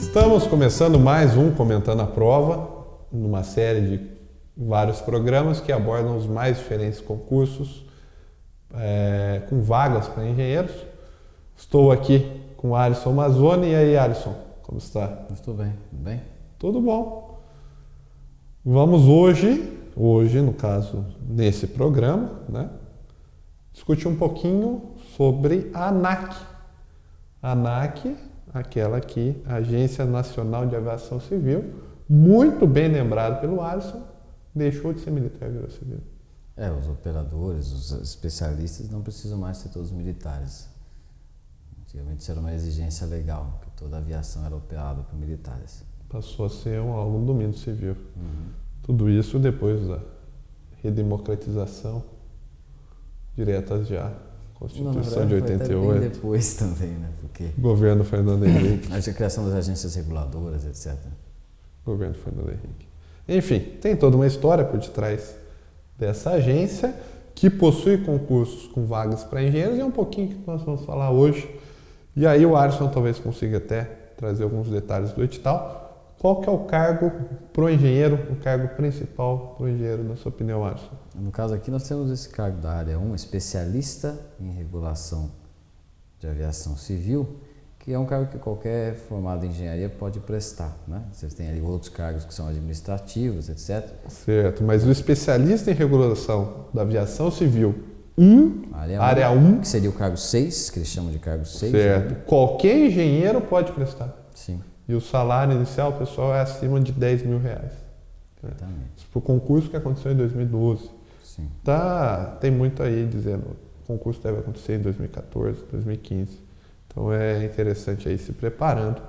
Estamos começando mais um Comentando a Prova, numa série de vários programas que abordam os mais diferentes concursos com vagas para engenheiros. Estou aqui com o Alisson Mazzoni. E aí, Alisson, como está? Estou bem, tudo bem? Tudo bom. Vamos hoje, no caso, nesse programa, né, discutir um pouquinho sobre a ANAC. A ANAC, aquela aqui, Agência Nacional de Aviação Civil, muito bem lembrado pelo Alisson, deixou de ser militar e virou civil. Os operadores, os especialistas não precisam mais ser todos militares. Antigamente isso era uma exigência legal, que toda a aviação era operada por militares. Passou a ser um aluno do domínio civil. Tudo isso depois da redemocratização, diretas já. Constituição de 88. Até bem depois também, né? Porque Governo Fernando Henrique. a criação das agências reguladoras, etc. Governo Fernando Henrique. Enfim, tem toda uma história por detrás dessa agência, que possui concursos com vagas para engenheiros, e é um pouquinho que nós vamos falar hoje. E aí o Alisson talvez consiga até trazer alguns detalhes do edital. Qual que é o cargo para o engenheiro, o cargo principal para o engenheiro, na sua opinião, Alisson? No caso aqui nós temos esse cargo da área 1, especialista em regulação de aviação civil, que é um cargo que qualquer formado em engenharia pode prestar, né? Vocês têm ali outros cargos que são administrativos, etc. Certo, mas o especialista em regulação da aviação civil área 1, que seria o cargo 6, que eles chamam de cargo 6. Certo. Né? Qualquer engenheiro pode prestar. Sim. E o salário inicial, pessoal, é acima de R$10 mil. Exatamente. Para o concurso que aconteceu em 2012. Sim. Tem muito aí dizendo que o concurso deve acontecer em 2014, 2015. Então é interessante aí se preparando.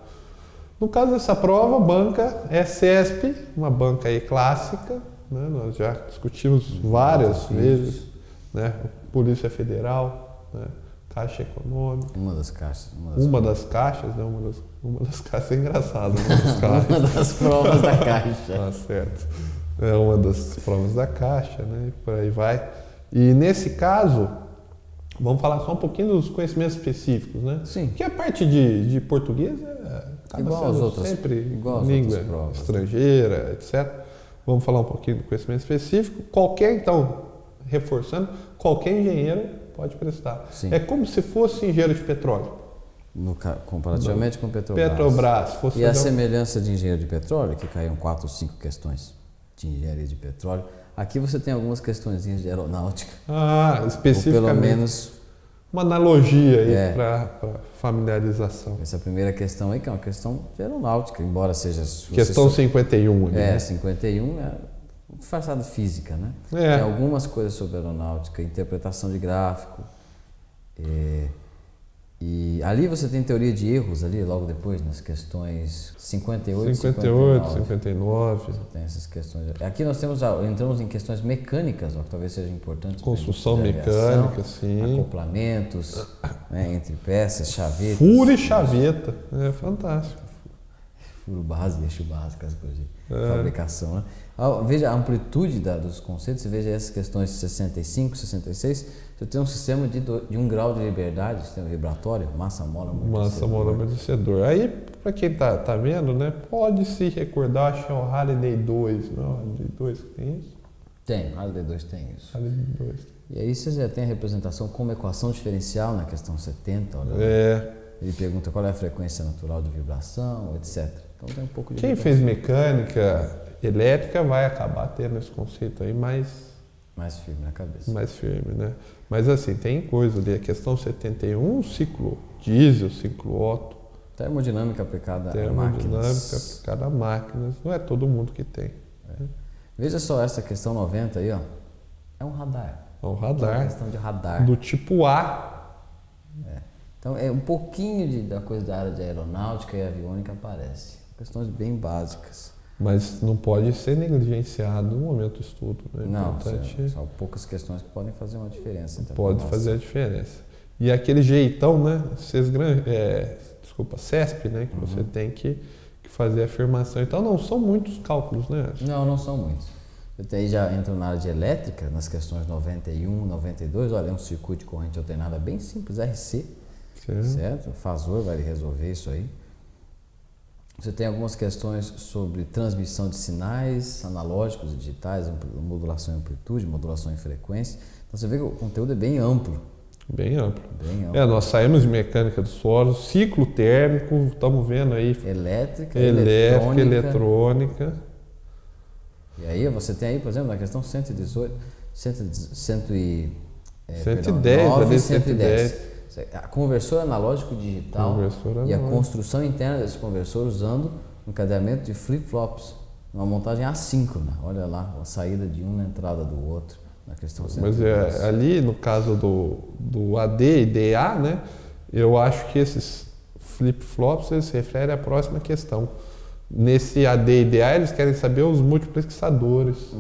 No caso dessa prova, a banca é CESP, uma banca aí clássica, né? Nós já discutimos várias vezes, né? Polícia Federal, né? Caixa Econômica. Uma das caixas, né? Uma das caixas é engraçado. Uma das provas da Caixa. Tá certo. É uma das provas da Caixa, né? E por aí vai. E nesse caso, vamos falar só um pouquinho dos conhecimentos específicos, né? Sim. Porque a parte de português igual às outras, sempre igual às língua outras provas, estrangeira, etc. Vamos falar um pouquinho do conhecimento específico. Reforçando, qualquer engenheiro pode prestar. Sim. É como se fosse engenheiro de petróleo. Comparativamente com Petrobras. Petrobras. E a semelhança de engenheiro de petróleo, que caíram 4 ou 5 questões de engenharia de petróleo, aqui você tem algumas questõezinhas de aeronáutica. Especificamente. Ou pelo menos uma analogia aí para familiarização. Essa primeira questão aí, que é uma questão de aeronáutica, embora seja... Questão 51. né? 51 é disfarçada física, né? Tem algumas coisas sobre aeronáutica, interpretação de gráfico. E ali você tem teoria de erros, ali logo depois, nas questões 58 59. Você tem essas questões. Aqui nós entramos em questões mecânicas, ó, que talvez seja importante. Construção mecânica, sim. Acoplamentos, né, entre peças, chavetas. Furo e chaveta, é fantástico. Furo base, eixo básico, as coisas de fabricação, né? Veja a amplitude dos conceitos, você veja essas questões 65, 66, você tem um sistema de 1 grau de liberdade, sistema vibratório, massa, mola, amortecedor. Aí, para quem tá vendo, né, pode se recordar, acho que é o Halliday 2, não? Halliday 2 que tem isso? Tem, Halliday 2 tem isso. Halliday 2. E aí você já tem a representação como equação diferencial na questão 70, olha. Ele pergunta qual é a frequência natural de vibração, etc. Então tem um pouco de... Quem fez mecânica elétrica vai acabar tendo esse conceito aí mais firme na cabeça. Mais firme, né? Mas assim, tem coisa ali, a questão 71, ciclo diesel, ciclo Otto. Termodinâmica aplicada a máquinas. Termodinâmica aplicada a máquinas. Não é todo mundo que tem. Veja só essa questão 90 aí, ó. É um radar. É um radar. É uma questão de radar. Do tipo A. Então é um pouquinho da coisa da área de aeronáutica e aviônica aparece. Questões bem básicas. Mas não pode ser negligenciado no momento do estudo, né? Não, são poucas questões que podem fazer uma diferença. Pode fazer a diferença. E aquele jeitão, né? CESP, né? Que você tem que fazer a afirmação. Então não são muitos cálculos, né? Não são muitos. Você aí já entra na área de elétrica, nas questões 91, 92. Olha, é um circuito de corrente alternada bem simples, RC. Certo? O Fazor vai resolver isso aí. Você tem algumas questões sobre transmissão de sinais analógicos e digitais, modulação em amplitude, modulação em frequência. Então você vê que o conteúdo é bem amplo. Bem amplo. Bem amplo. Nós saímos de mecânica do solo, ciclo térmico, estamos vendo aí Elétrica, eletrônica. E aí você tem aí, por exemplo, na questão 118, 110, 110. A conversor analógico digital e a construção interna desse conversor usando um encadeamento de flip-flops, uma montagem assíncrona. Olha lá, a saída de um na entrada do outro, na questão 110. Mas ali, no caso do AD e DA, né, eu acho que esses flip-flops eles se referem à próxima questão. Nesse AD e DA, eles querem saber os multiplexadores.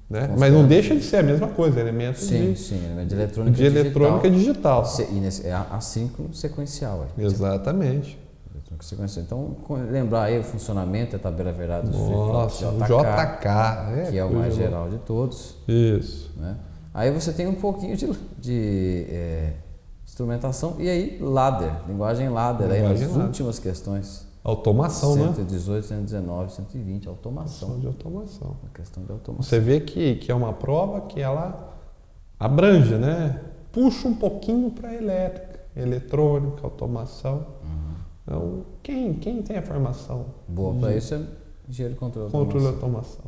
Né? Mas não deixa de ser a mesma coisa, elementos elemento de eletrônica digital. E é assíncrono sequencial. Exatamente. Então, lembrar aí o funcionamento, a tabela verdade dos flip-flops JK, que é o mais geral de todos. Isso. Né? Aí você tem um pouquinho de instrumentação e aí ladder, linguagem ladder, aí nas últimas questões. Automação, 118, 119, 120, automação. De automação. A questão de automação. Você vê que é uma prova que ela abrange, né? Puxa um pouquinho para elétrica, eletrônica, automação. Então, quem tem a formação? Boa para isso é engenheiro de controle de automação. Controle de automação.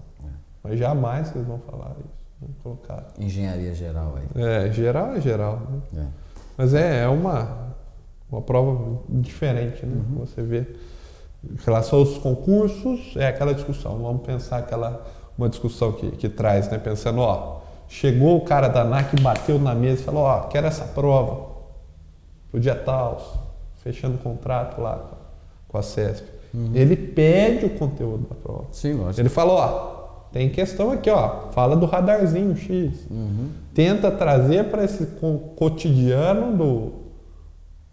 Mas jamais eles vão falar isso. Vão colocar. Engenharia geral aí. Geral é geral. Né? Mas é uma prova diferente, né? Você vê. Em relação aos concursos, é aquela discussão. Vamos pensar uma discussão que traz, né? Pensando, chegou o cara da ANAC, bateu na mesa e falou, quero essa prova pro dia tal, fechando o contrato lá com a CESP. Ele pede o conteúdo da prova. Sim, lógico. Ele fala, tem questão aqui, fala do radarzinho X. Tenta trazer para esse cotidiano do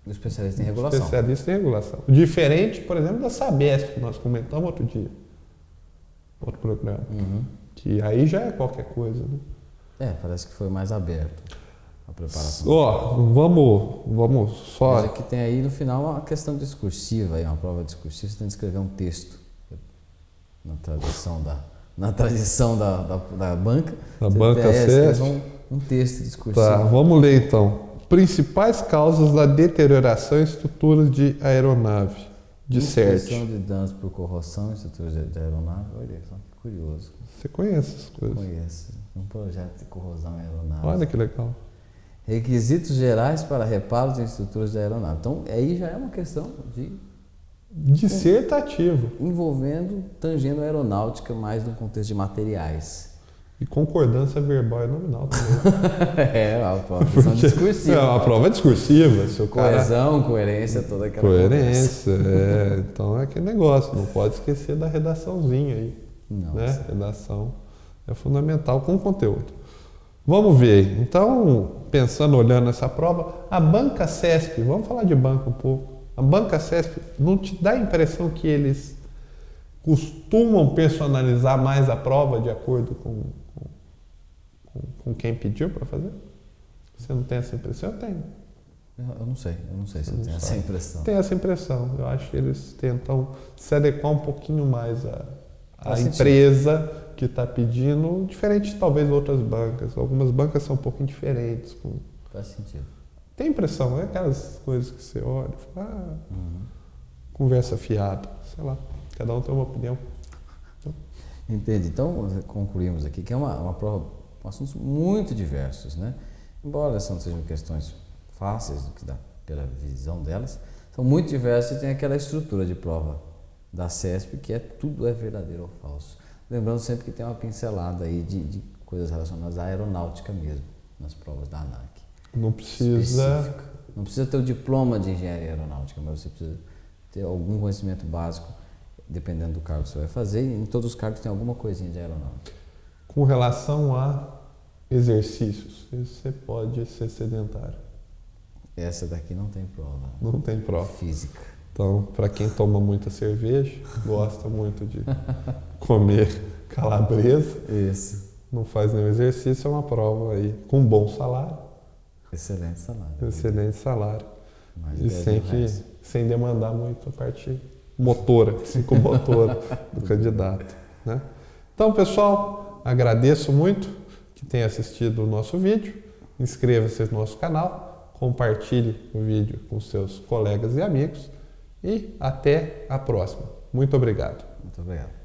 especialista em regulação. Especialista em regulação. Diferente, por exemplo, da Sabesp, que nós comentamos outro dia. Outro programa. Que aí já é qualquer coisa, né? Parece que foi mais aberto a preparação. Vamos só... Mas aqui tem aí no final uma questão discursiva, aí, uma prova discursiva, você tem que escrever um texto. Na tradição da banca. Da banca CESP. Um texto discursivo. Tá, vamos ler então. Principais causas da deterioração em estruturas de aeronave, de CERT. Inspeção de danos por corrosão em estruturas de aeronave. Olha só, que curioso. Você conhece essas coisas? Conheço. Um projeto de corrosão em aeronave. Olha que legal. Requisitos gerais para reparos em estruturas de aeronave. Então, aí já é uma questão de... dissertativo. Tangendo a aeronáutica mais no contexto de materiais. E concordância verbal e nominal também. Uma prova discursiva. É uma prova discursiva. Se o Coesão, coerência, toda aquela coerência. Então é aquele negócio, não pode esquecer da redaçãozinha aí. Não. Né? Redação é fundamental com o conteúdo. Vamos ver. Então, pensando, olhando essa prova, a banca CESP, vamos falar de banca um pouco. A banca CESP, não te dá a impressão que eles costumam personalizar mais a prova de acordo com quem pediu para fazer? Você não tem essa impressão? Eu tenho. Eu não sei se eu tenho essa impressão. Tem essa impressão. Eu acho que eles tentam se adequar um pouquinho mais à empresa que está pedindo, diferente talvez de outras bancas. Algumas bancas são um pouquinho diferentes. Faz sentido. Tem impressão, é aquelas coisas que você olha e fala, conversa fiada, sei lá, cada um tem uma opinião. Entendi. Então, concluímos aqui que é uma prova com assuntos muito diversos, né? Embora essas não sejam questões fáceis pela visão delas, são muito diversas e tem aquela estrutura de prova da CESP que tudo é verdadeiro ou falso. Lembrando sempre que tem uma pincelada aí de coisas relacionadas à aeronáutica mesmo, nas provas da ANAC. Não precisa ter o diploma de engenharia aeronáutica, mas você precisa ter algum conhecimento básico, dependendo do cargo que você vai fazer, e em todos os cargos tem alguma coisinha de aeronáutica. Com relação a exercícios, você pode ser sedentário. Essa daqui não tem prova. Não tem prova. Física. Então, para quem toma muita cerveja, gosta muito de comer calabresa, não faz nenhum exercício, é uma prova aí com bom salário. Excelente salário. Excelente salário. E sem demandar muito a parte motora, psicomotora do candidato, né? Então, pessoal, agradeço muito que tenha assistido o nosso vídeo. Inscreva-se no nosso canal, compartilhe o vídeo com seus colegas e amigos e até a próxima. Muito obrigado. Muito obrigado.